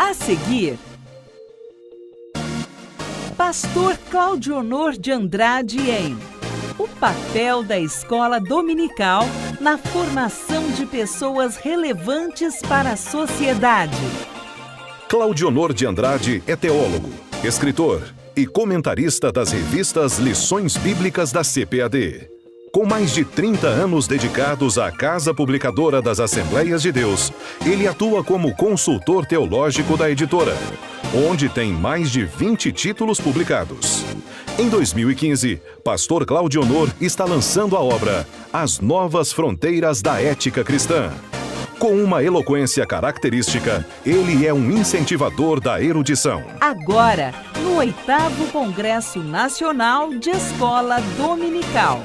A seguir, Pastor Claudionor de Andrade em O papel da escola dominical na formação de pessoas relevantes para a sociedade. Claudionor de Andrade é teólogo, escritor e comentarista das revistas Lições Bíblicas da CPAD. Com mais de 30 anos dedicados à Casa Publicadora das Assembleias de Deus, ele atua como consultor teológico da editora, onde tem mais de 20 títulos publicados. Em 2015, Pastor Claudionor está lançando a obra As Novas Fronteiras da Ética Cristã. Com uma eloquência característica, ele é um incentivador da erudição. Agora, no 8º Congresso Nacional de Escola Dominical.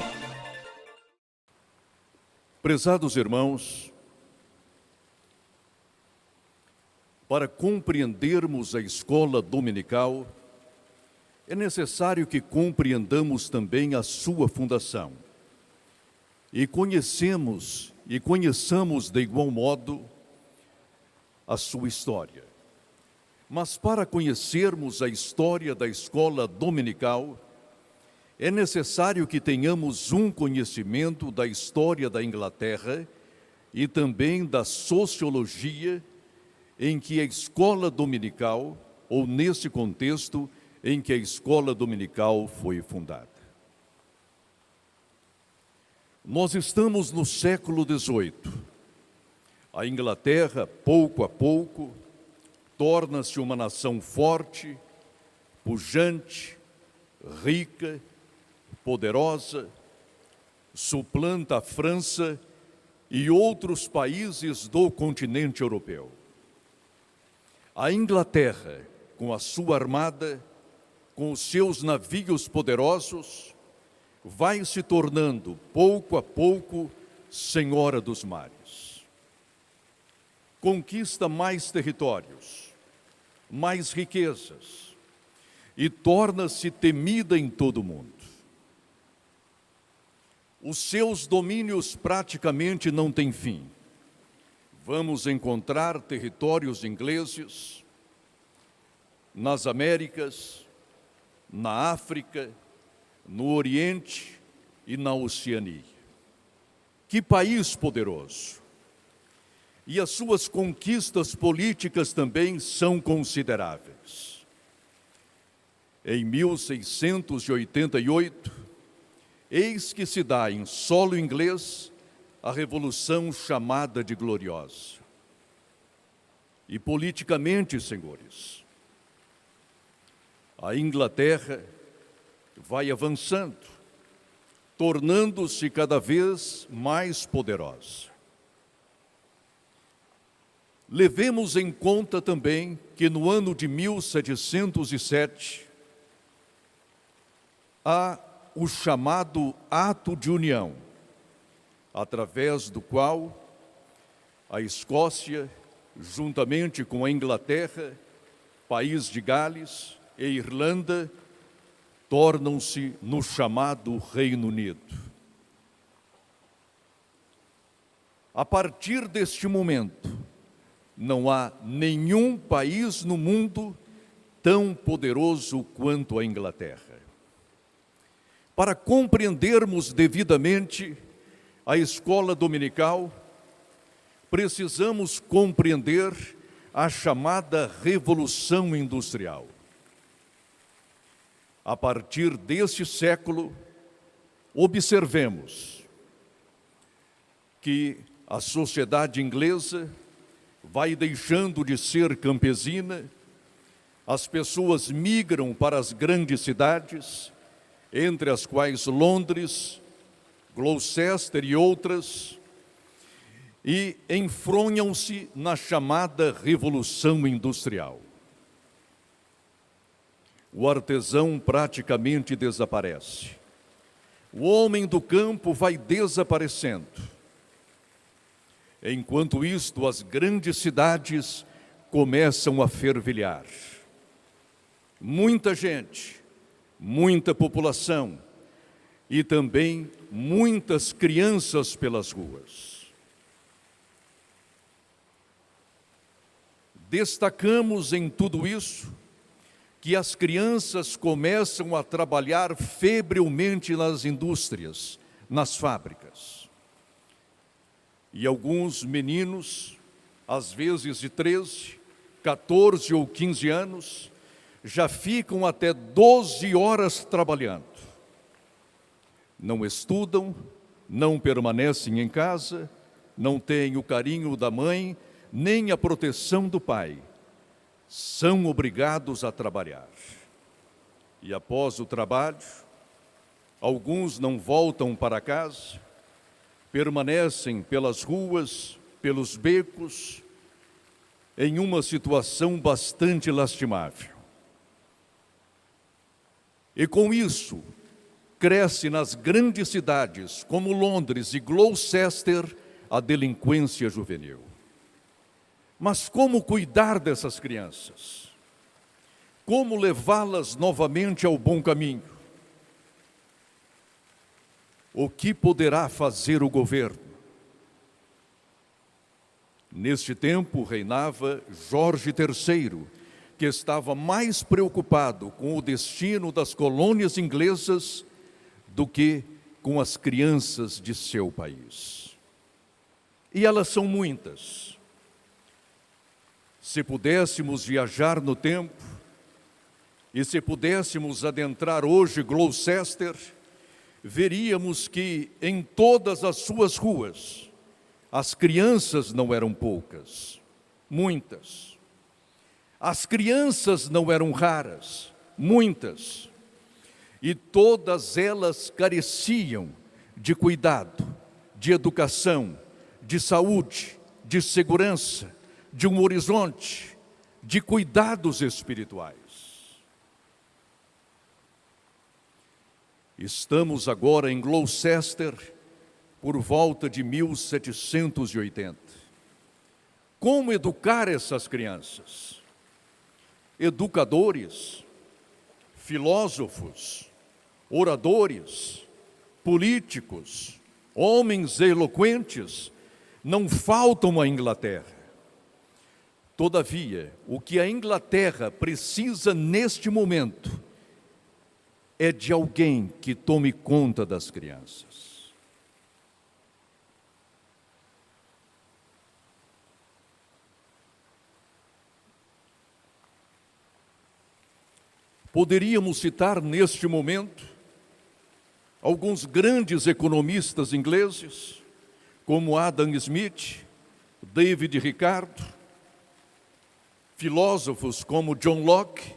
Prezados irmãos, para compreendermos a escola dominical, é necessário que compreendamos também a sua fundação e conheçamos de igual modo a sua história. Mas para conhecermos a história da escola dominical, é necessário que tenhamos um conhecimento da história da Inglaterra e também da sociologia em que a escola dominical, ou nesse contexto em que a escola dominical foi fundada. Nós estamos no século XVIII. A Inglaterra, pouco a pouco, torna-se uma nação forte, pujante, rica, poderosa, suplanta a França e outros países do continente europeu. A Inglaterra, com a sua armada, com os seus navios poderosos, vai se tornando, pouco a pouco, senhora dos mares. Conquista mais territórios, mais riquezas e torna-se temida em todo o mundo. Os seus domínios praticamente não têm fim. Vamos encontrar territórios ingleses nas Américas, na África, no Oriente e na Oceania. Que país poderoso! E as suas conquistas políticas também são consideráveis. Em 1688, eis que se dá em solo inglês a Revolução chamada de Gloriosa. E politicamente, senhores, a Inglaterra vai avançando, tornando-se cada vez mais poderosa. Levemos em conta também que no ano de 1707, há o chamado Ato de União, através do qual a Escócia, juntamente com a Inglaterra, País de Gales e Irlanda, tornam-se no chamado Reino Unido. A partir deste momento, não há nenhum país no mundo tão poderoso quanto a Inglaterra. Para compreendermos devidamente a escola dominical, precisamos compreender a chamada Revolução Industrial. A partir deste século, observemos que a sociedade inglesa vai deixando de ser campesina, as pessoas migram para as grandes cidades, entre as quais Londres, Gloucester e outras, e enfronham-se na chamada Revolução Industrial. O artesão praticamente desaparece. O homem do campo vai desaparecendo. Enquanto isto, as grandes cidades começam a fervilhar. Muita gente, muita população e também muitas crianças pelas ruas. Destacamos em tudo isso que as crianças começam a trabalhar febrilmente nas indústrias, nas fábricas. E alguns meninos, às vezes de 13, 14 ou 15 anos, já ficam até 12 horas trabalhando. Não estudam, não permanecem em casa, não têm o carinho da mãe, nem a proteção do pai. São obrigados a trabalhar. E após o trabalho, alguns não voltam para casa, permanecem pelas ruas, pelos becos, em uma situação bastante lastimável. E com isso, cresce nas grandes cidades, como Londres e Gloucester, a delinquência juvenil. Mas como cuidar dessas crianças? Como levá-las novamente ao bom caminho? O que poderá fazer o governo? Neste tempo reinava Jorge III, que estava mais preocupado com o destino das colônias inglesas do que com as crianças de seu país. E elas são muitas. Se pudéssemos viajar no tempo, e se pudéssemos adentrar hoje Gloucester, veríamos que em todas as suas ruas, as crianças não eram poucas, muitas. As crianças não eram raras, muitas. E todas elas careciam de cuidado, de educação, de saúde, de segurança, de um horizonte, de cuidados espirituais. Estamos agora em Gloucester por volta de 1780. Como educar essas crianças? Educadores, filósofos, oradores, políticos, homens eloquentes, não faltam à Inglaterra. Todavia, o que a Inglaterra precisa neste momento é de alguém que tome conta das crianças. Poderíamos citar neste momento alguns grandes economistas ingleses, como Adam Smith, David Ricardo, filósofos como John Locke,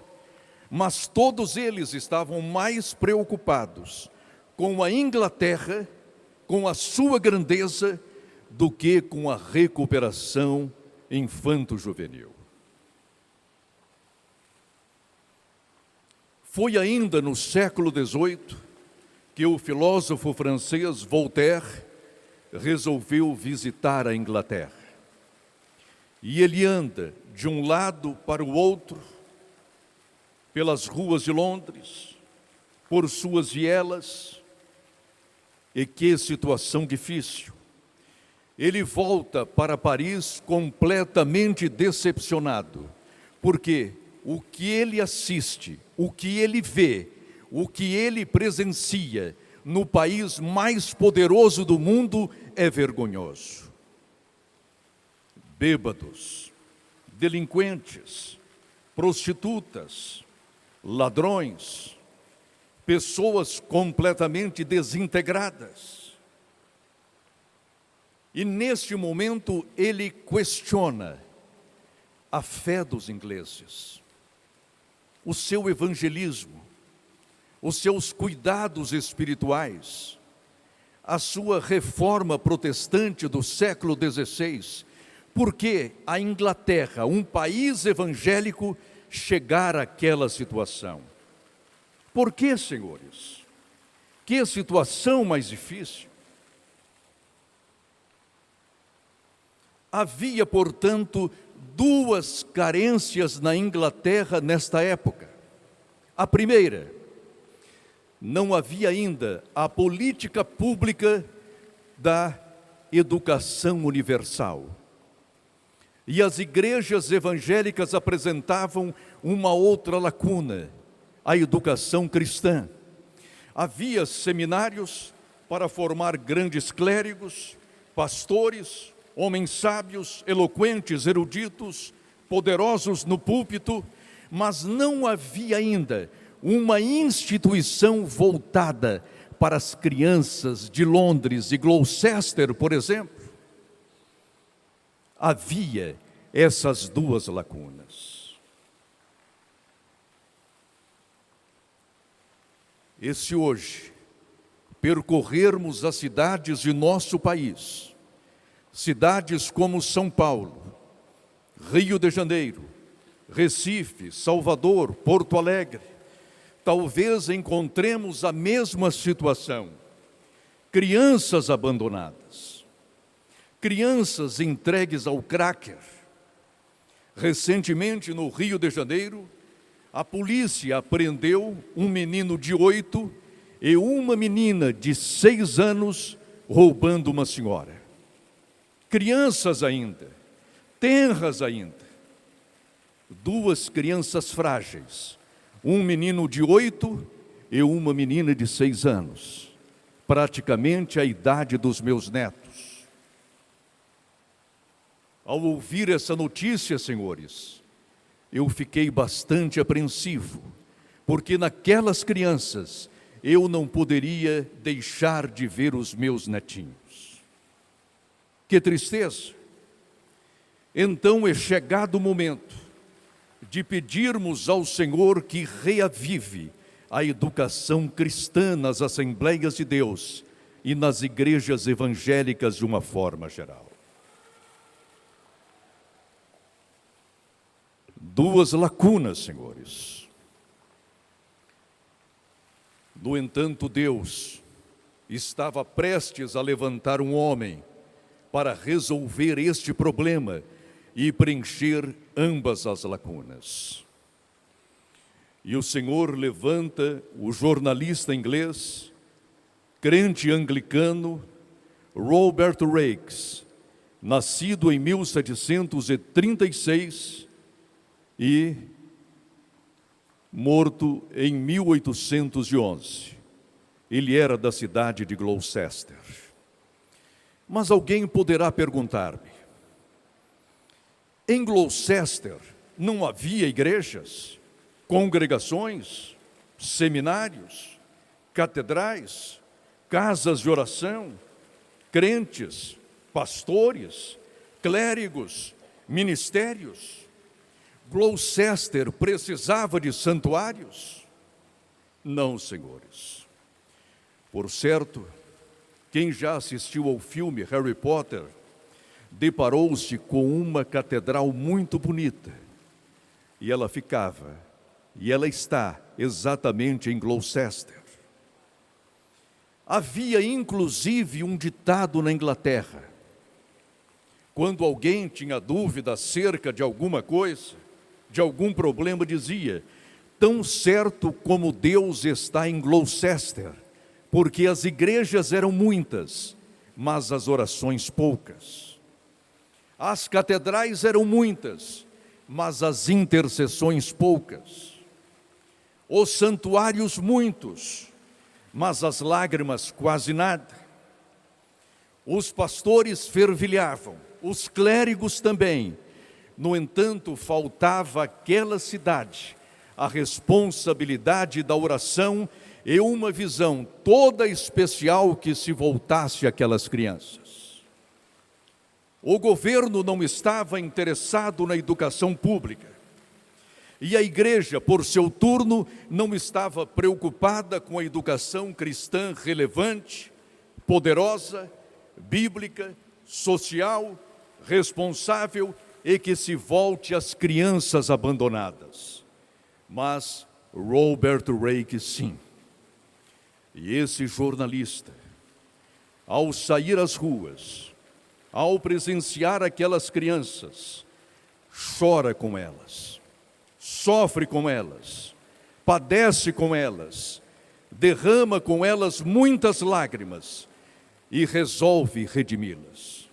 mas todos eles estavam mais preocupados com a Inglaterra, com a sua grandeza, do que com a recuperação infanto-juvenil. Foi ainda no século XVIII que o filósofo francês Voltaire resolveu visitar a Inglaterra. E ele anda de um lado para o outro, pelas ruas de Londres, por suas vielas, e que situação difícil. Ele volta para Paris completamente decepcionado, porque o que ele assiste, o que ele vê, o que ele presencia no país mais poderoso do mundo é vergonhoso. Bêbados, delinquentes, prostitutas, ladrões, pessoas completamente desintegradas. E neste momento ele questiona a fé dos ingleses, o seu evangelismo, os seus cuidados espirituais, a sua reforma protestante do século XVI. Por que a Inglaterra, um país evangélico, chegar àquela situação? Por que, senhores? Que situação mais difícil? Havia, portanto, duas carências na Inglaterra nesta época. A primeira, não havia ainda a política pública da educação universal. E as igrejas evangélicas apresentavam uma outra lacuna, a educação cristã. Havia seminários para formar grandes clérigos, pastores, homens sábios, eloquentes, eruditos, poderosos no púlpito, mas não havia ainda uma instituição voltada para as crianças de Londres e Gloucester, por exemplo. Havia essas duas lacunas. E se hoje percorrermos as cidades de nosso país, cidades como São Paulo, Rio de Janeiro, Recife, Salvador, Porto Alegre, talvez encontremos a mesma situação. Crianças abandonadas, crianças entregues ao cracker. Recentemente, no Rio de Janeiro, a polícia apreendeu um menino de 8 e uma menina de 6 anos roubando uma senhora. Crianças ainda, tenras ainda. 2 crianças frágeis, um menino de 8 e uma menina de 6 anos, praticamente a idade dos meus netos. Ao ouvir essa notícia, senhores, eu fiquei bastante apreensivo, porque naquelas crianças eu não poderia deixar de ver os meus netinhos. Que tristeza! Então é chegado o momento de pedirmos ao Senhor que reavive a educação cristã nas Assembleias de Deus e nas igrejas evangélicas de uma forma geral. 2 lacunas, senhores. No entanto, Deus estava prestes a levantar um homem para resolver este problema e preencher ambas as lacunas. E o Senhor levanta o jornalista inglês, crente anglicano, Robert Raikes, nascido em 1736 e morto em 1811. Ele era da cidade de Gloucester. Mas alguém poderá perguntar-me: em Gloucester não havia igrejas, congregações, seminários, catedrais, casas de oração, crentes, pastores, clérigos, ministérios? Gloucester precisava de santuários? Não, senhores. Por certo, quem já assistiu ao filme Harry Potter deparou-se com uma catedral muito bonita. E ela está exatamente em Gloucester. Havia inclusive um ditado na Inglaterra. Quando alguém tinha dúvida acerca de alguma coisa, de algum problema, dizia: tão certo como Deus está em Gloucester, porque as igrejas eram muitas, mas as orações poucas. As catedrais eram muitas, mas as intercessões poucas. Os santuários muitos, mas as lágrimas quase nada. Os pastores fervilhavam, os clérigos também. No entanto, faltava àquela cidade a responsabilidade da oração e uma visão toda especial que se voltasse àquelas crianças. O governo não estava interessado na educação pública. E a igreja, por seu turno, não estava preocupada com a educação cristã relevante, poderosa, bíblica, social, responsável e que se volte às crianças abandonadas. Mas Robert Raikes, sim. E esse jornalista, ao sair às ruas, ao presenciar aquelas crianças, chora com elas, sofre com elas, padece com elas, derrama com elas muitas lágrimas e resolve redimi-las.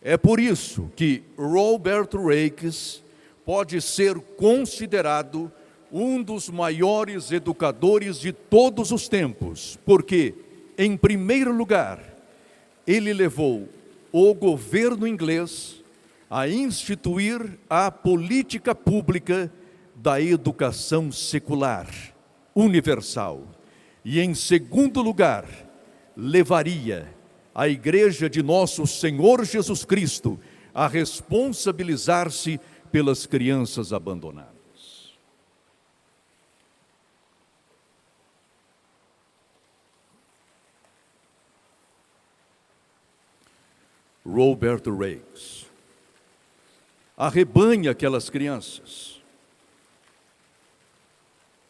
É por isso que Robert Raikes pode ser considerado um dos maiores educadores de todos os tempos, porque, em primeiro lugar, ele levou o governo inglês a instituir a política pública da educação secular, universal. E, em segundo lugar, levaria a Igreja de Nosso Senhor Jesus Cristo a responsabilizar-se pelas crianças abandonadas. Robert Raikes arrebanha aquelas crianças.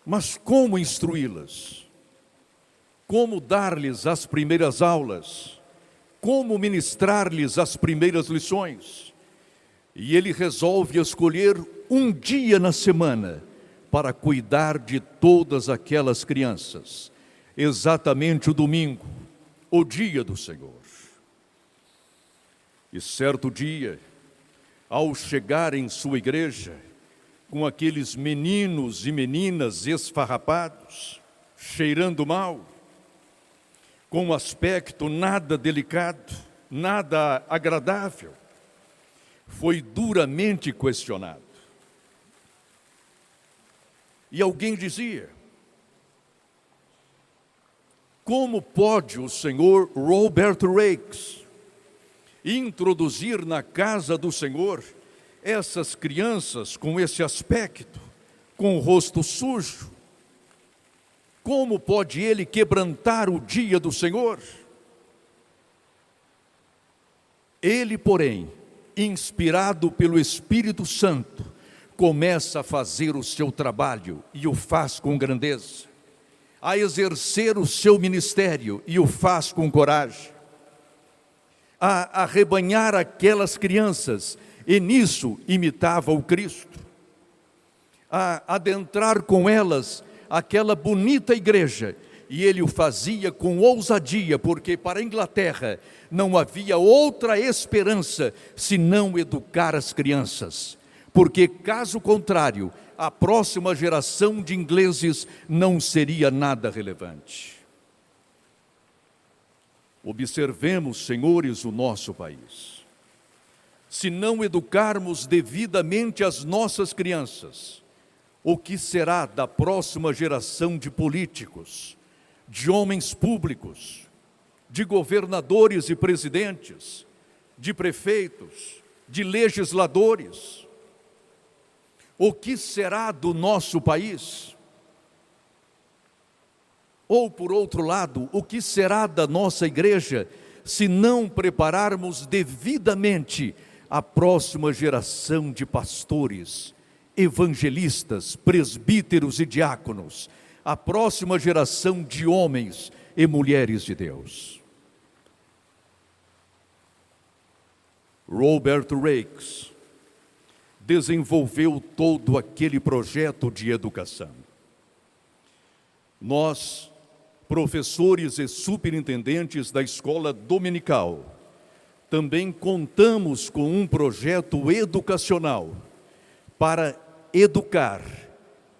Mas como instruí-las? Como dar-lhes as primeiras aulas? Como ministrar-lhes as primeiras lições? E ele resolve escolher um dia na semana para cuidar de todas aquelas crianças. Exatamente o domingo, o dia do Senhor. E certo dia, ao chegar em sua igreja, com aqueles meninos e meninas esfarrapados, cheirando mal, com um aspecto nada delicado, nada agradável, foi duramente questionado. E alguém dizia: como pode o senhor Robert Raikes introduzir na casa do Senhor essas crianças com esse aspecto, com o rosto sujo? Como pode ele quebrantar o dia do Senhor? Ele, porém, inspirado pelo Espírito Santo, começa a fazer o seu trabalho e o faz com grandeza, a exercer o seu ministério e o faz com coragem, a arrebanhar aquelas crianças, e nisso imitava o Cristo, a adentrar com elas aquela bonita igreja, e ele o fazia com ousadia, porque para a Inglaterra não havia outra esperança senão educar as crianças, porque caso contrário, a próxima geração de ingleses não seria nada relevante. Observemos, senhores, o nosso país. Se não educarmos devidamente as nossas crianças, o que será da próxima geração de políticos, de homens públicos, de governadores e presidentes, de prefeitos, de legisladores? O que será do nosso país? Ou, por outro lado, o que será da nossa igreja se não prepararmos devidamente a próxima geração de pastores, evangelistas, presbíteros e diáconos, a próxima geração de homens e mulheres de Deus? Robert Raikes desenvolveu todo aquele projeto de educação. Nós, professores e superintendentes da escola dominical, também contamos com um projeto educacional para educar,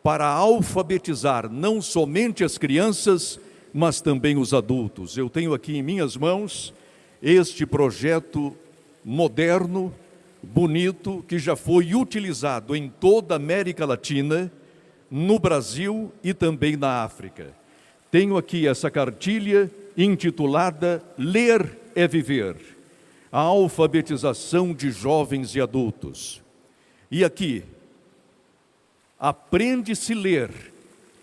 para alfabetizar não somente as crianças, mas também os adultos. Eu tenho aqui em minhas mãos este projeto moderno, bonito, que já foi utilizado em toda a América Latina, no Brasil e também na África. Tenho aqui essa cartilha intitulada Ler é Viver, a alfabetização de jovens e adultos. E aqui, aprende-se a ler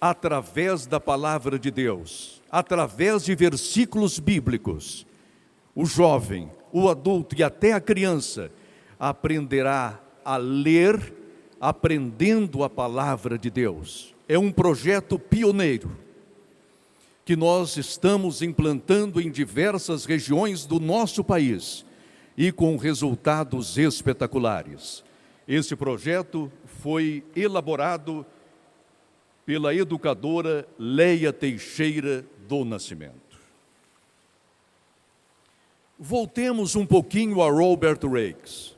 através da palavra de Deus, através de versículos bíblicos. O jovem, o adulto e até a criança aprenderá a ler aprendendo a palavra de Deus. É um projeto pioneiro que nós estamos implantando em diversas regiões do nosso país e com resultados espetaculares. Esse projeto foi elaborado pela educadora Leia Teixeira do Nascimento. Voltemos um pouquinho a Robert Raikes.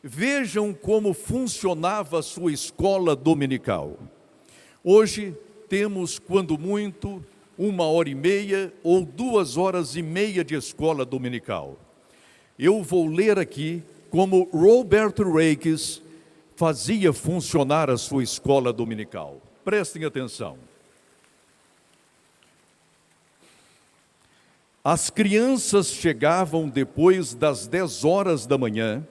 Vejam como funcionava a sua escola dominical. Hoje temos, quando muito, 1h30 ou 2h30 de escola dominical. Eu vou ler aqui como Robert Raikes fazia funcionar a sua escola dominical. Prestem atenção. As crianças chegavam depois das 10 horas da manhã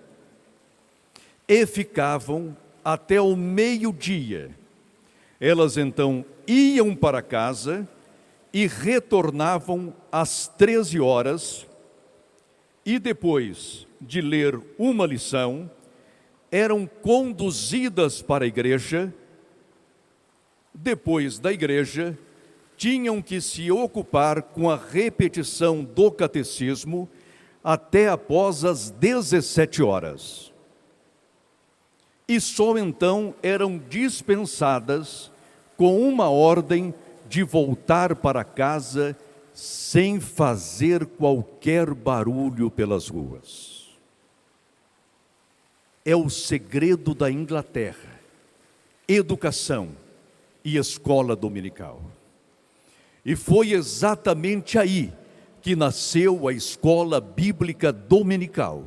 e ficavam até o meio-dia. Elas então iam para casa e retornavam às 13 horas e depois de ler uma lição, eram conduzidas para a igreja. Depois da igreja, tinham que se ocupar com a repetição do catecismo até após as 17 horas. E só então eram dispensadas com uma ordem de voltar para casa sem fazer qualquer barulho pelas ruas. É o segredo da Inglaterra: educação e escola dominical. E foi exatamente aí que nasceu a escola bíblica dominical.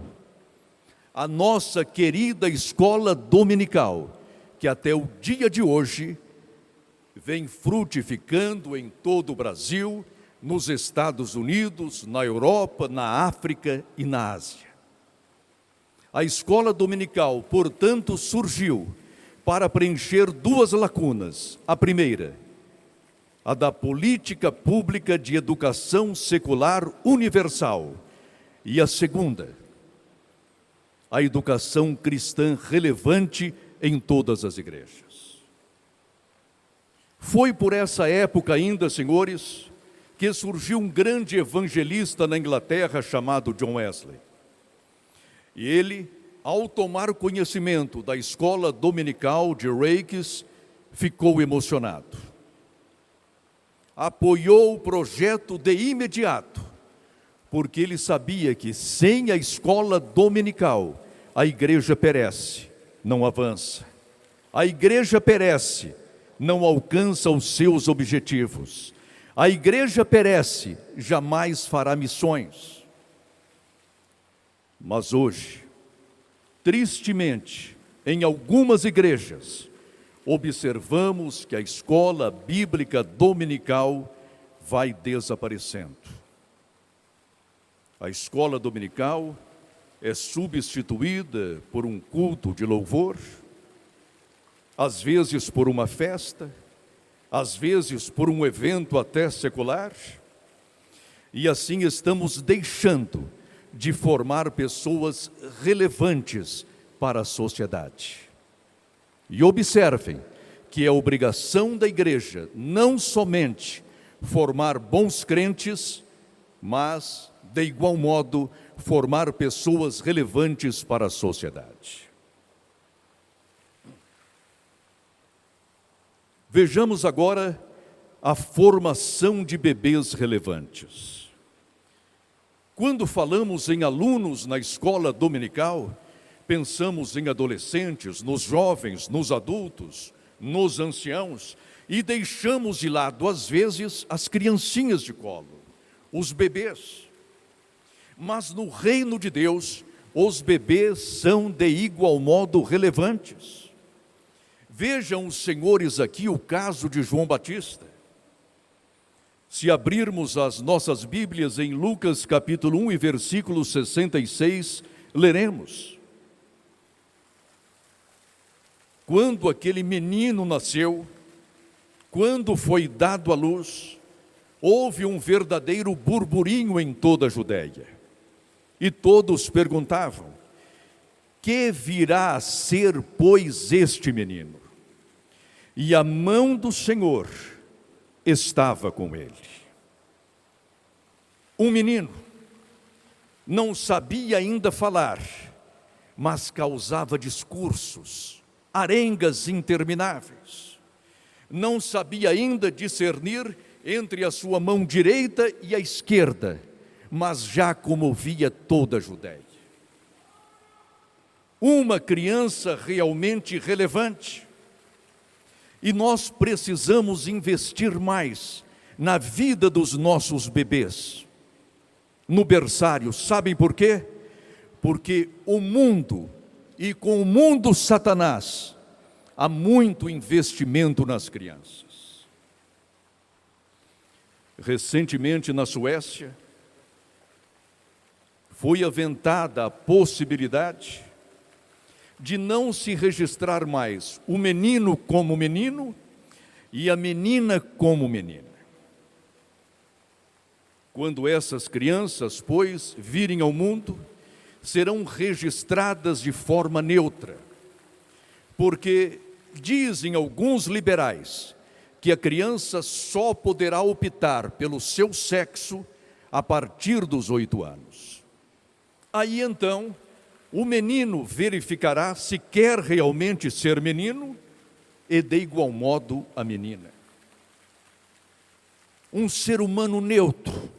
A nossa querida escola dominical, que até o dia de hoje vem frutificando em todo o Brasil, nos Estados Unidos, na Europa, na África e na Ásia. A escola dominical, portanto, surgiu para preencher duas lacunas. A primeira, a da política pública de educação secular universal. E a segunda, a educação cristã relevante em todas as igrejas. Foi por essa época ainda, senhores, que surgiu um grande evangelista na Inglaterra chamado John Wesley. E ele, ao tomar conhecimento da escola dominical de Raikes, ficou emocionado. Apoiou o projeto de imediato, porque ele sabia que sem a escola dominical, a igreja perece, não avança. A igreja perece, não alcança os seus objetivos. A igreja perece, jamais fará missões. Mas hoje, tristemente, em algumas igrejas, observamos que a escola bíblica dominical vai desaparecendo. A escola dominical é substituída por um culto de louvor, às vezes por uma festa, às vezes por um evento até secular, e assim estamos deixando de formar pessoas relevantes para a sociedade. E observem que é obrigação da igreja não somente formar bons crentes, mas, de igual modo, formar pessoas relevantes para a sociedade. Vejamos agora a formação de bebês relevantes. Quando falamos em alunos na escola dominical, pensamos em adolescentes, nos jovens, nos adultos, nos anciãos, e deixamos de lado, às vezes, as criancinhas de colo, os bebês. Mas no reino de Deus, os bebês são de igual modo relevantes. Vejam os senhores aqui o caso de João Batista. Se abrirmos as nossas Bíblias em Lucas capítulo 1 e versículo 66, leremos. Quando aquele menino nasceu, quando foi dado à luz, houve um verdadeiro burburinho em toda a Judéia. E todos perguntavam: que virá a ser, pois, este menino? E a mão do Senhor estava com ele. Um menino, não sabia ainda falar, mas causava discursos, arengas intermináveis. Não sabia ainda discernir entre a sua mão direita e a esquerda, mas já comovia toda a Judéia. Uma criança realmente relevante. E nós precisamos investir mais na vida dos nossos bebês, no berçário. Sabem por quê? Porque o mundo, e com o mundo Satanás, há muito investimento nas crianças. Recentemente na Suécia, foi aventada a possibilidade de não se registrar mais o menino como menino e a menina como menina. Quando essas crianças, pois, virem ao mundo, serão registradas de forma neutra, porque dizem alguns liberais que a criança só poderá optar pelo seu sexo a partir dos 8 anos. Aí então, o menino verificará se quer realmente ser menino e de igual modo a menina. Um ser humano neutro,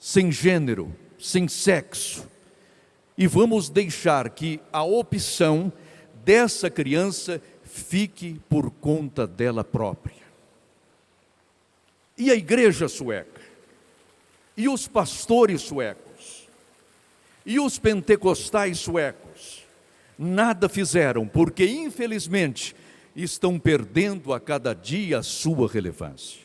sem gênero, sem sexo. E vamos deixar que a opção dessa criança fique por conta dela própria. E a igreja sueca? E os pastores suecos? E os pentecostais suecos? Nada fizeram, porque infelizmente estão perdendo a cada dia a sua relevância.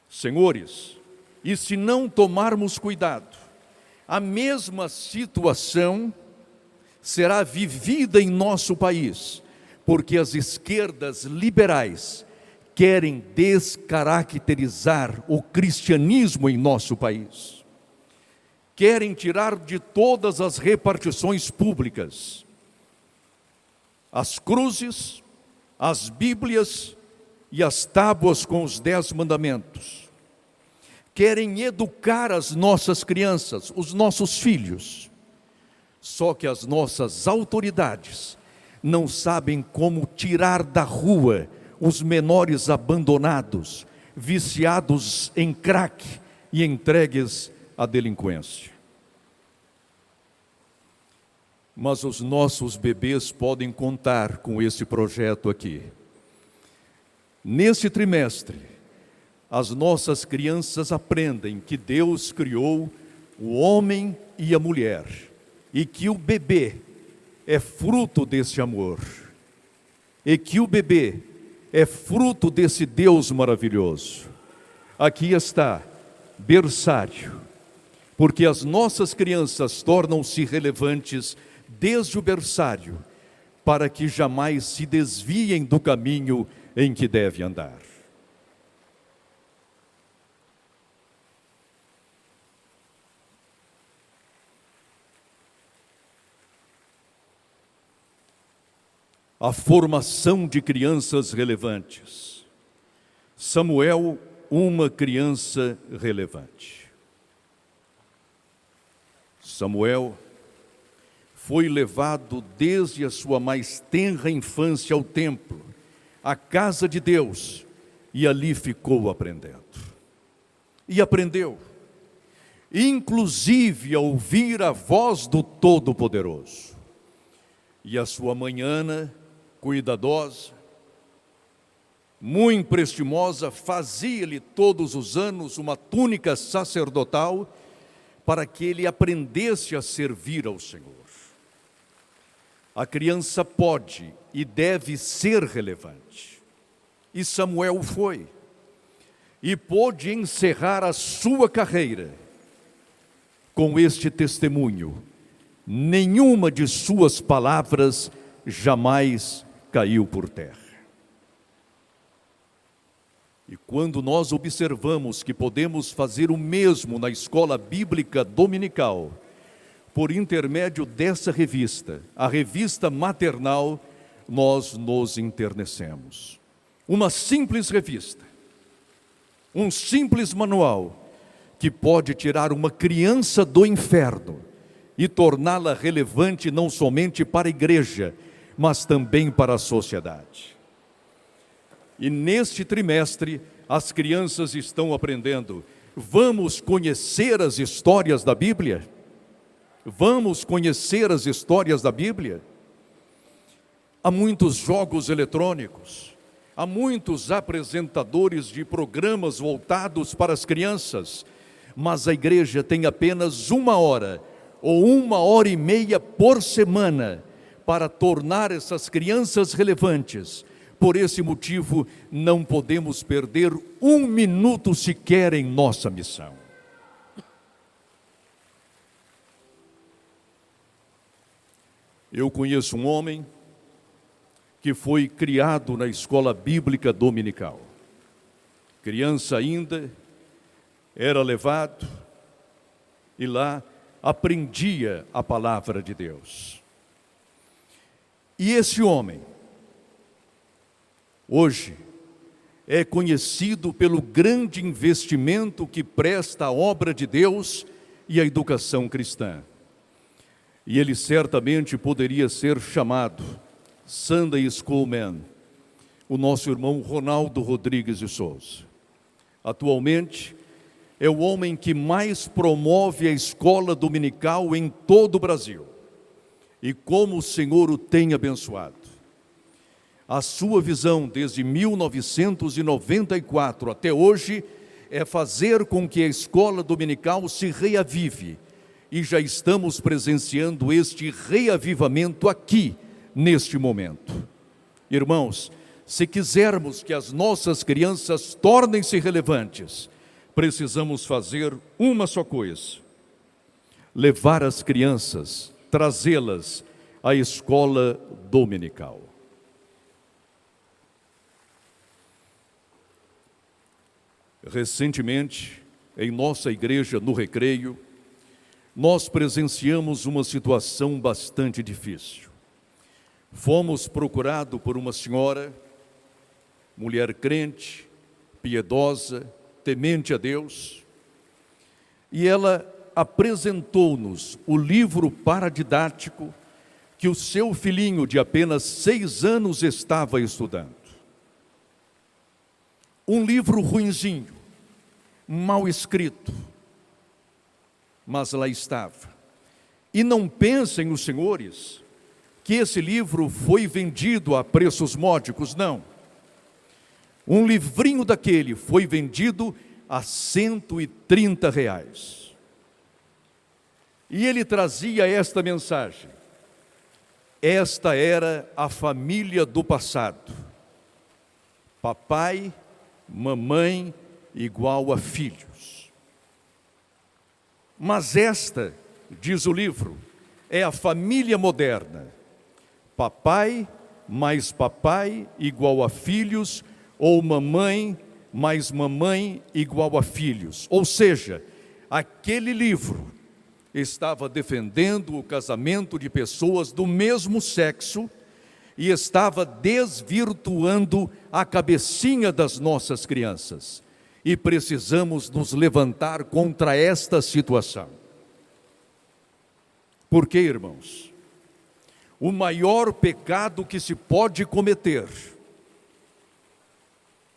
Senhores, e se não tomarmos cuidado, a mesma situação será vivida em nosso país, porque as esquerdas liberais querem descaracterizar o cristianismo em nosso país. Querem tirar de todas as repartições públicas as cruzes, as Bíblias e as tábuas com os 10 mandamentos. Querem educar as nossas crianças, os nossos filhos. Só que as nossas autoridades não sabem como tirar da rua os menores abandonados, viciados em crack e entregues à delinquência. Mas os nossos bebês podem contar com esse projeto aqui. Nesse trimestre, as nossas crianças aprendem que Deus criou o homem e a mulher e que o bebê é fruto desse amor e que o bebê é fruto desse Deus maravilhoso. Aqui está, berçário, porque as nossas crianças tornam-se relevantes desde o berçário, para que jamais se desviem do caminho em que deve andar. A formação de crianças relevantes. Samuel, uma criança relevante. Samuel foi levado desde a sua mais tenra infância ao templo, à casa de Deus, e ali ficou aprendendo. E aprendeu, inclusive a ouvir a voz do Todo-Poderoso. E a sua mãe Ana, cuidadosa, muito prestimosa, fazia-lhe todos os anos uma túnica sacerdotal para que ele aprendesse a servir ao Senhor. A criança pode e deve ser relevante. E Samuel foi. E pôde encerrar a sua carreira com este testemunho: nenhuma de suas palavras jamais caiu por terra. E quando nós observamos que podemos fazer o mesmo na escola bíblica dominical, por intermédio dessa revista, a revista maternal, nós nos enternecemos. Uma simples revista, um simples manual, que pode tirar uma criança do inferno e torná-la relevante não somente para a igreja, mas também para a sociedade. E neste trimestre, as crianças estão aprendendo Vamos conhecer as histórias da Bíblia? Vamos conhecer as histórias da Bíblia? Há muitos jogos eletrônicos, há muitos apresentadores de programas voltados para as crianças, mas a igreja tem apenas 1 hora ou 1 hora e meia por semana para tornar essas crianças relevantes. Por esse motivo, não podemos perder 1 minuto sequer em nossa missão. Eu conheço um homem que foi criado na escola bíblica dominical. Criança ainda, era levado e lá aprendia a palavra de Deus. E esse homem, hoje, é conhecido pelo grande investimento que presta à obra de Deus e à educação cristã. E ele certamente poderia ser chamado Sunday School Man, o nosso irmão Ronaldo Rodrigues de Souza. Atualmente, é o homem que mais promove a escola dominical em todo o Brasil. E como o Senhor o tem abençoado. A sua visão desde 1994 até hoje é fazer com que a escola dominical se reavive. E já estamos presenciando este reavivamento aqui, neste momento. Irmãos, se quisermos que as nossas crianças tornem-se relevantes, precisamos fazer uma só coisa: levar as crianças, trazê-las à escola dominical. Recentemente, em nossa igreja no Recreio, nós presenciamos uma situação bastante difícil. Fomos procurados por uma senhora, mulher crente, piedosa, temente a Deus, e ela apresentou-nos o livro paradidático que o seu filhinho de apenas 6 anos estava estudando. Um livro ruinzinho, mal escrito, mas lá estava. E não pensem os senhores que esse livro foi vendido a preços módicos, não. Um livrinho daquele foi vendido a R$130. E ele trazia esta mensagem: esta era a família do passado. Papai, mamãe igual a filhos. Mas esta, diz o livro, é a família moderna. Papai mais papai igual a filhos, ou mamãe mais mamãe igual a filhos. Ou seja, aquele livro estava defendendo o casamento de pessoas do mesmo sexo e estava desvirtuando a cabecinha das nossas crianças. E precisamos nos levantar contra esta situação. Por quê, irmãos? O maior pecado que se pode cometer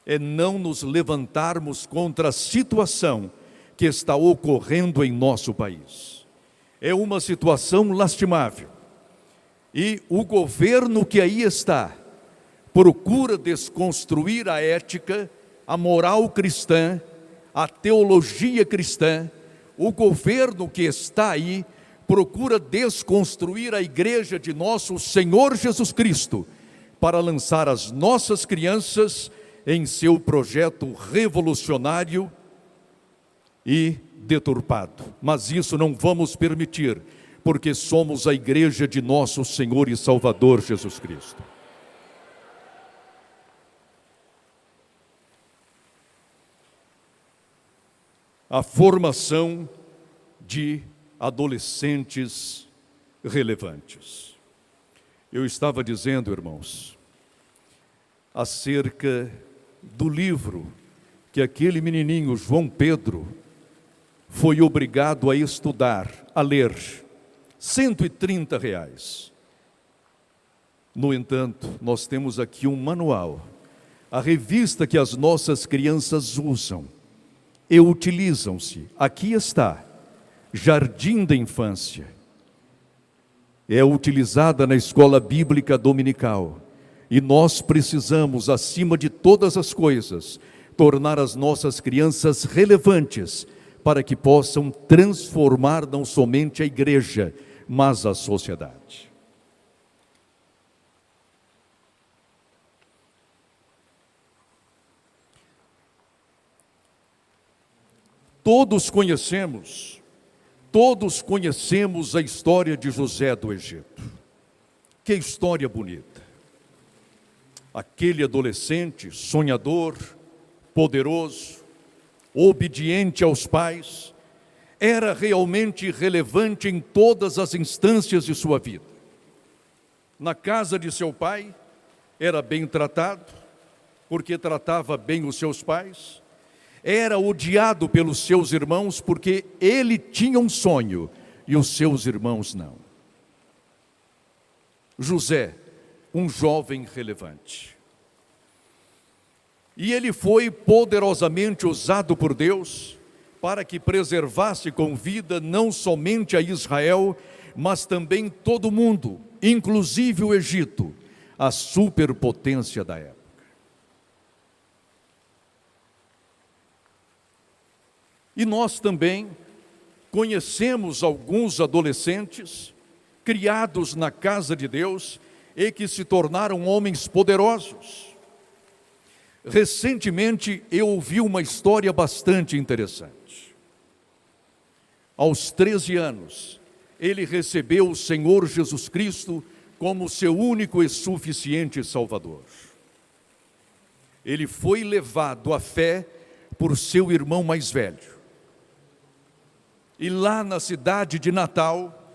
é não nos levantarmos contra a situação que está ocorrendo em nosso país. É uma situação lastimável. E o governo que aí está procura desconstruir a ética, a moral cristã, a teologia cristã. O governo que está aí procura desconstruir a igreja de nosso Senhor Jesus Cristo para lançar as nossas crianças em seu projeto revolucionário e deturpado. Mas isso não vamos permitir, porque somos a igreja de nosso Senhor e Salvador Jesus Cristo. A formação de adolescentes relevantes. Eu estava dizendo, irmãos, acerca do livro que aquele menininho João Pedro foi obrigado a estudar, a ler, R$130. No entanto, nós temos aqui um manual, a revista que as nossas crianças usam, e utilizam-se. Aqui está, Jardim da Infância. É utilizada na escola bíblica dominical. E nós precisamos, acima de todas as coisas, tornar as nossas crianças relevantes para que possam transformar não somente a igreja, mas a sociedade. Todos conhecemos a história de José do Egito. Que história bonita. Aquele adolescente sonhador, poderoso, obediente aos pais, era realmente relevante em todas as instâncias de sua vida. Na casa de seu pai, era bem tratado, porque tratava bem os seus pais. Era odiado pelos seus irmãos, porque ele tinha um sonho e os seus irmãos não. José, um jovem relevante. E ele foi poderosamente usado por Deus para que preservasse com vida não somente a Israel, mas também todo o mundo, inclusive o Egito, a superpotência da época. E nós também conhecemos alguns adolescentes criados na casa de Deus e que se tornaram homens poderosos. Recentemente eu ouvi uma história bastante interessante. Aos 13 anos, ele recebeu o Senhor Jesus Cristo como seu único e suficiente Salvador. Ele foi levado à fé por seu irmão mais velho. E lá na cidade de Natal,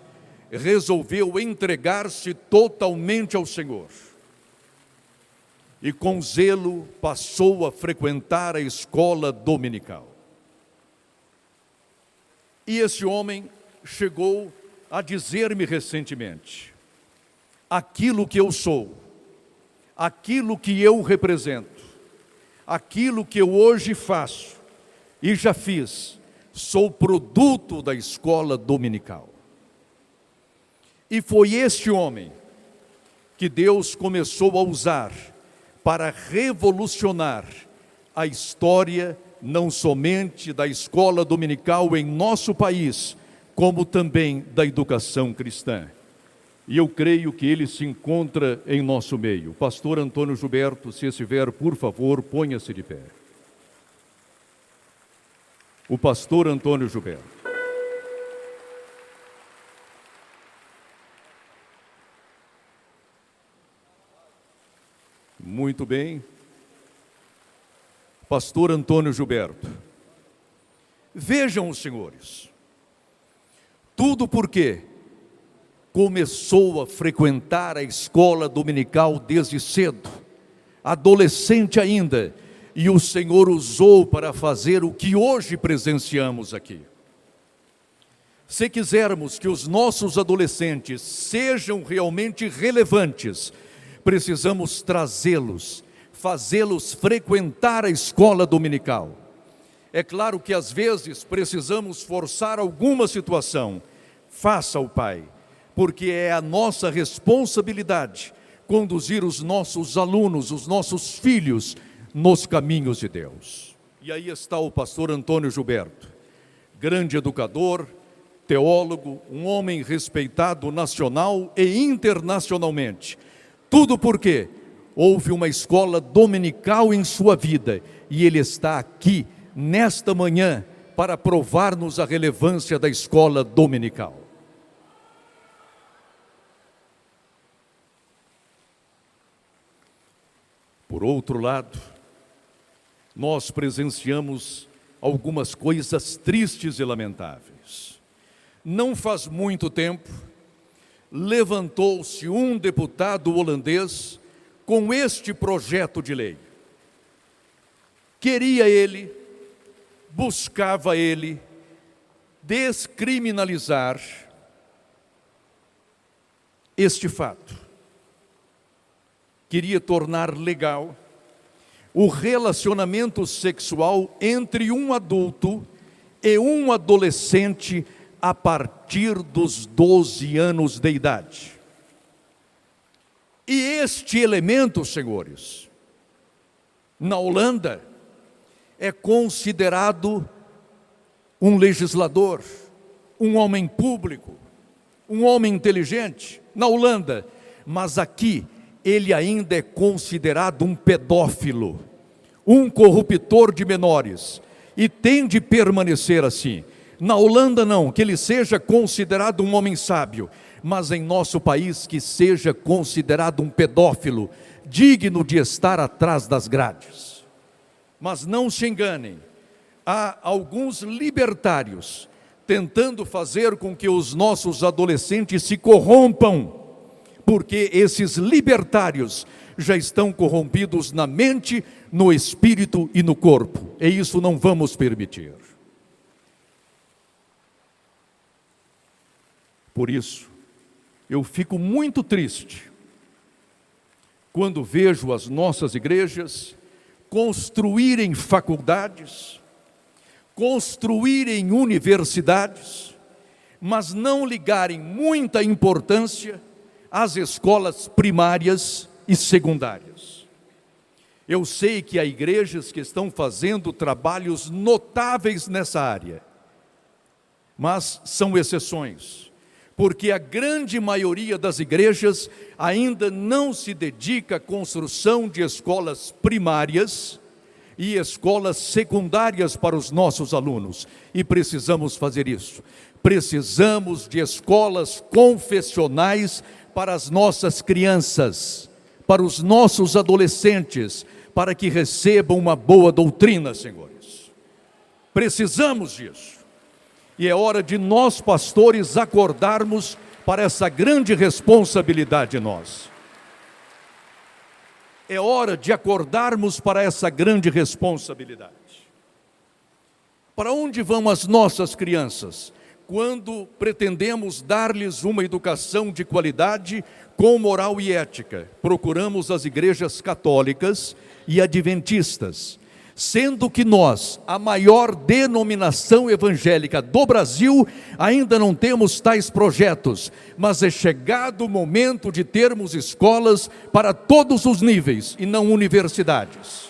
resolveu entregar-se totalmente ao Senhor. E com zelo passou a frequentar a escola dominical. E esse homem chegou a dizer-me recentemente: aquilo que eu sou, aquilo que eu represento, aquilo que eu hoje faço e já fiz, sou produto da escola dominical. E foi este homem que Deus começou a usar para revolucionar a história, não somente da escola dominical em nosso país, como também da educação cristã. E eu creio que ele se encontra em nosso meio. Pastor Antônio Gilberto, se estiver, por favor, ponha-se de pé. O pastor Antônio Gilberto. Muito bem. Pastor Antônio Gilberto. Vejam os senhores, tudo porque começou a frequentar a escola dominical desde cedo, adolescente ainda, e o Senhor usou para fazer o que hoje presenciamos aqui. Se quisermos que os nossos adolescentes sejam realmente relevantes, precisamos trazê-los, fazê-los frequentar a escola dominical. É claro que às vezes precisamos forçar alguma situação. Faça-o, Pai, porque é a nossa responsabilidade conduzir os nossos alunos, os nossos filhos, nos caminhos de Deus. E aí está o pastor Antônio Gilberto, grande educador, teólogo, um homem respeitado nacional e internacionalmente. Tudo porque houve uma escola dominical em sua vida e ele está aqui nesta manhã para provar-nos a relevância da escola dominical. Por outro lado, nós presenciamos algumas coisas tristes e lamentáveis. Não faz muito tempo, levantou-se um deputado holandês com este projeto de lei. Queria ele, buscava ele, descriminalizar este fato. Queria tornar legal o relacionamento sexual entre um adulto e um adolescente a partir dos 12 anos de idade. E este elemento, senhores, na Holanda, é considerado um legislador, um homem público, um homem inteligente, na Holanda, mas aqui ele ainda é considerado um pedófilo, um corruptor de menores, e tem de permanecer assim. Na Holanda não, que ele seja considerado um homem sábio, mas em nosso país que seja considerado um pedófilo, digno de estar atrás das grades. Mas não se enganem, há alguns libertários tentando fazer com que os nossos adolescentes se corrompam, porque esses libertários já estão corrompidos na mente, no espírito e no corpo, e isso não vamos permitir. Por isso, eu fico muito triste quando vejo as nossas igrejas construírem faculdades, construírem universidades, mas não ligarem muita importância às escolas primárias e secundárias. Eu sei que há igrejas que estão fazendo trabalhos notáveis nessa área, mas são exceções, porque a grande maioria das igrejas ainda não se dedica à construção de escolas primárias e escolas secundárias para os nossos alunos, e precisamos fazer isso. Precisamos de escolas confessionais para as nossas crianças, para os nossos adolescentes, para que recebam uma boa doutrina, senhores. Precisamos disso. E é hora de nós, pastores, acordarmos para essa grande responsabilidade nossa. É hora de acordarmos para essa grande responsabilidade. Para onde vão as nossas crianças quando pretendemos dar-lhes uma educação de qualidade com moral e ética? Procuramos as igrejas católicas e adventistas, sendo que nós, a maior denominação evangélica do Brasil, ainda não temos tais projetos, mas é chegado o momento de termos escolas para todos os níveis e não universidades.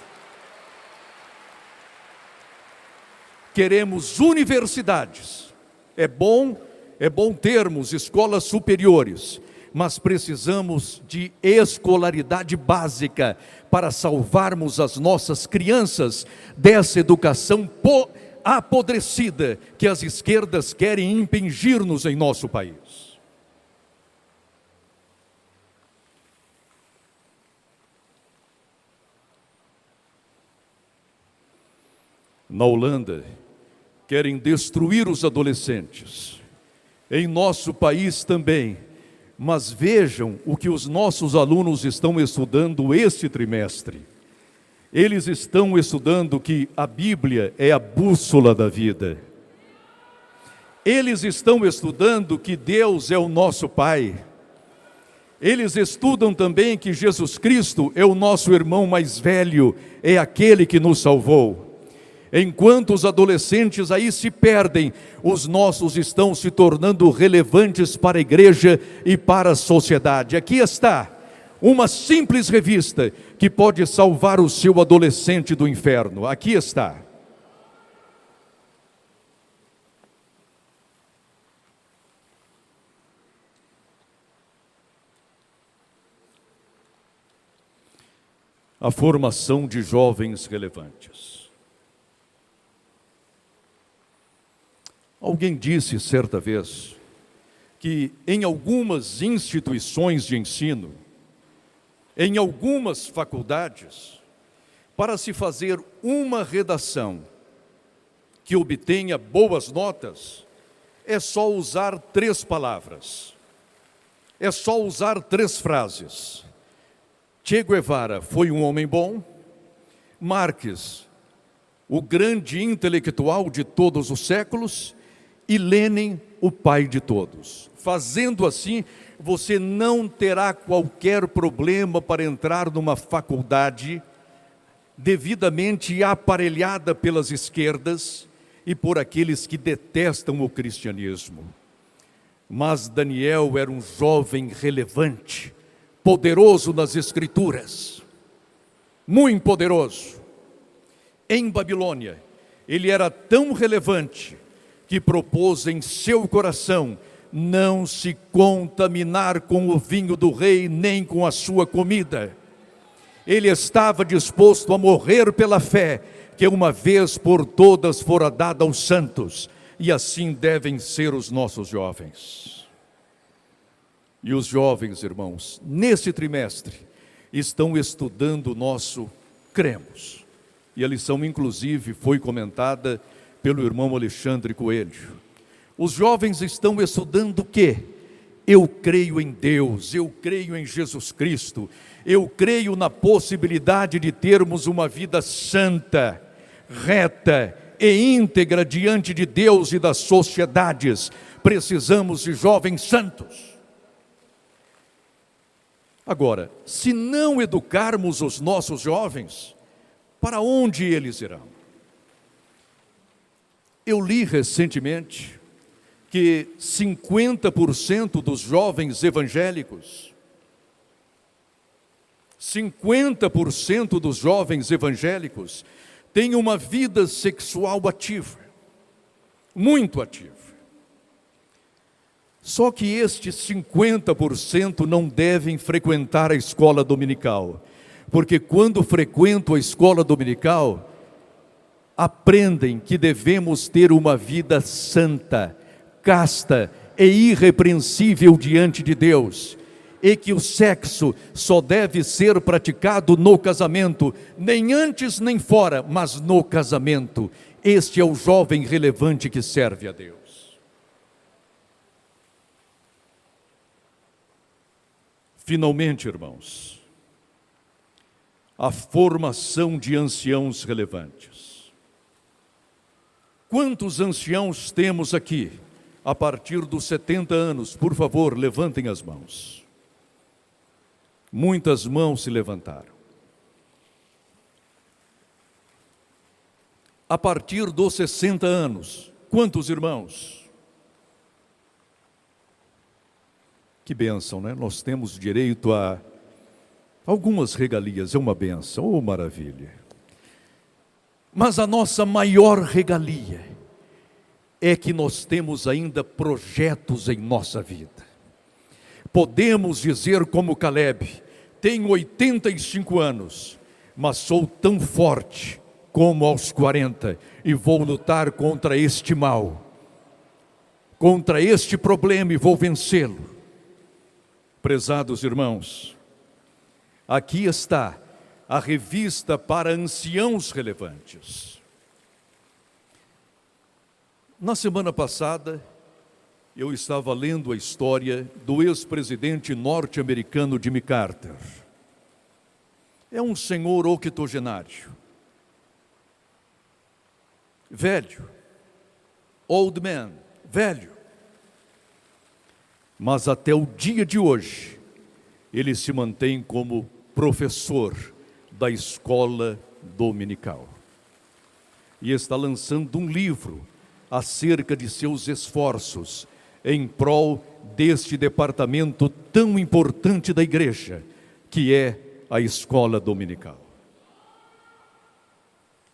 Queremos universidades. É bom termos escolas superiores, mas precisamos de escolaridade básica para salvarmos as nossas crianças dessa educação apodrecida que as esquerdas querem impingir-nos em nosso país. Na Holanda, querem destruir os adolescentes. Em nosso país também. Mas vejam o que os nossos alunos estão estudando este trimestre. Eles estão estudando que a Bíblia é a bússola da vida. Eles estão estudando que Deus é o nosso Pai. Eles estudam também que Jesus Cristo é o nosso irmão mais velho, é aquele que nos salvou. Enquanto os adolescentes aí se perdem, os nossos estão se tornando relevantes para a igreja e para a sociedade. Aqui está uma simples revista que pode salvar o seu adolescente do inferno. Aqui está. A formação de jovens relevantes. Alguém disse certa vez que em algumas instituições de ensino, em algumas faculdades, para se fazer uma redação que obtenha boas notas, é só usar 3 palavras, é só usar 3 frases. Che Guevara foi um homem bom, Marx, o grande intelectual de todos os séculos, e Lênin, o pai de todos. Fazendo assim, você não terá qualquer problema para entrar numa faculdade devidamente aparelhada pelas esquerdas e por aqueles que detestam o cristianismo. Mas Daniel era um jovem relevante, poderoso nas Escrituras, muito poderoso. Em Babilônia, ele era tão relevante que propôs em seu coração não se contaminar com o vinho do rei, nem com a sua comida. Ele estava disposto a morrer pela fé, que uma vez por todas fora dada aos santos, e assim devem ser os nossos jovens. E os jovens, irmãos, nesse trimestre, estão estudando o nosso Cremos. E a lição, inclusive, foi comentada pelo irmão Alexandre Coelho. Os jovens estão estudando o quê? Eu creio em Deus, eu creio em Jesus Cristo, eu creio na possibilidade de termos uma vida santa, reta e íntegra diante de Deus e das sociedades. Precisamos de jovens santos. Agora, se não educarmos os nossos jovens, para onde eles irão? Eu li recentemente que 50% dos jovens evangélicos, 50% dos jovens evangélicos têm uma vida sexual ativa, muito ativa. Só que estes 50% não devem frequentar a escola dominical, porque quando frequentam a escola dominical, aprendem que devemos ter uma vida santa, casta e irrepreensível diante de Deus, e que o sexo só deve ser praticado no casamento, nem antes nem fora, mas no casamento. Este é o jovem relevante que serve a Deus. Finalmente, irmãos, a formação de anciãos relevantes. Quantos anciãos temos aqui? A partir dos 70 anos, por favor, levantem as mãos. Muitas mãos se levantaram. A partir dos 60 anos, quantos irmãos? Que bênção, né? Nós temos direito a algumas regalias, é uma bênção, oh maravilha. Mas a nossa maior regalia é que nós temos ainda projetos em nossa vida. Podemos dizer como Caleb, tenho 85 anos, mas sou tão forte como aos 40 e vou lutar contra este mal, contra este problema e vou vencê-lo. Prezados irmãos, aqui está a revista para anciãos relevantes. Na semana passada, eu estava lendo a história do ex-presidente norte-americano Jimmy Carter. É um senhor octogenário, velho, old man, velho. Mas até o dia de hoje, ele se mantém como professor da escola dominical. E está lançando um livro acerca de seus esforços em prol deste departamento tão importante da igreja, que é a escola dominical.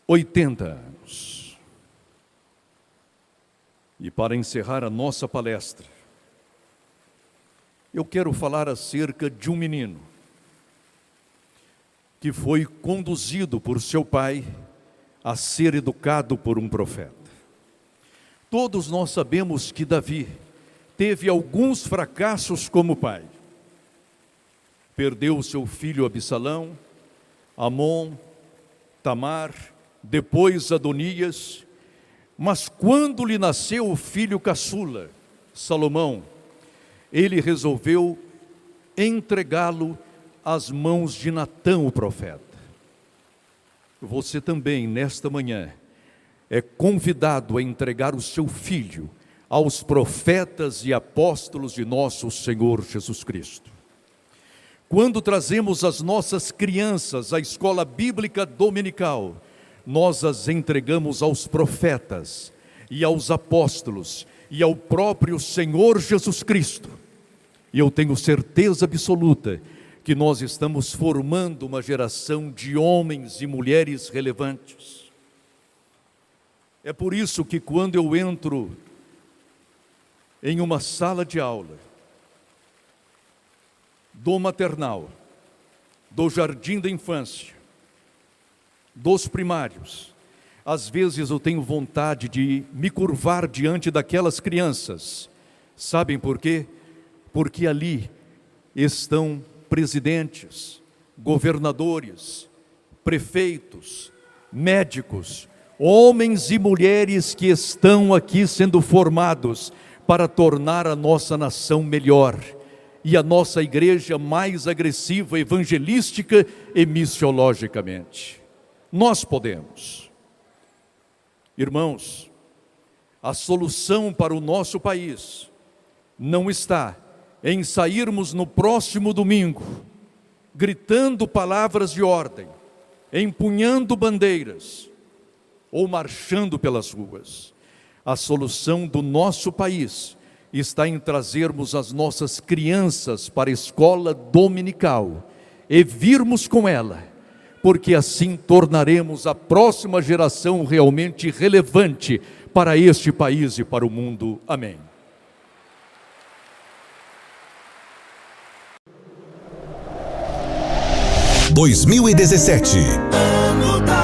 80 anos. E para encerrar a nossa palestra, eu quero falar acerca de um menino que foi conduzido por seu pai a ser educado por um profeta. Todos nós sabemos que Davi teve alguns fracassos como pai. Perdeu seu filho Absalão, Amon, Tamar, depois Adonias, mas quando lhe nasceu o filho caçula, Salomão, ele resolveu entregá-lo às mãos de Natã, o profeta. Você também, nesta manhã, é convidado a entregar o seu filho aos profetas e apóstolos de nosso Senhor Jesus Cristo. Quando trazemos as nossas crianças à escola bíblica dominical, nós as entregamos aos profetas e aos apóstolos e ao próprio Senhor Jesus Cristo. E eu tenho certeza absoluta que nós estamos formando uma geração de homens e mulheres relevantes. É por isso que quando eu entro em uma sala de aula, do maternal, do jardim da infância, dos primários, às vezes eu tenho vontade de me curvar diante daquelas crianças. Sabem por quê? Porque ali estão presidentes, governadores, prefeitos, médicos, homens e mulheres que estão aqui sendo formados para tornar a nossa nação melhor e a nossa igreja mais agressiva, evangelística e missiologicamente. Nós podemos. Irmãos, a solução para o nosso país não está em sairmos no próximo domingo, gritando palavras de ordem, empunhando bandeiras ou marchando pelas ruas. A solução do nosso país está em trazermos as nossas crianças para a escola dominical e virmos com ela, porque assim tornaremos a próxima geração realmente relevante para este país e para o mundo. Amém. (2017) Ano da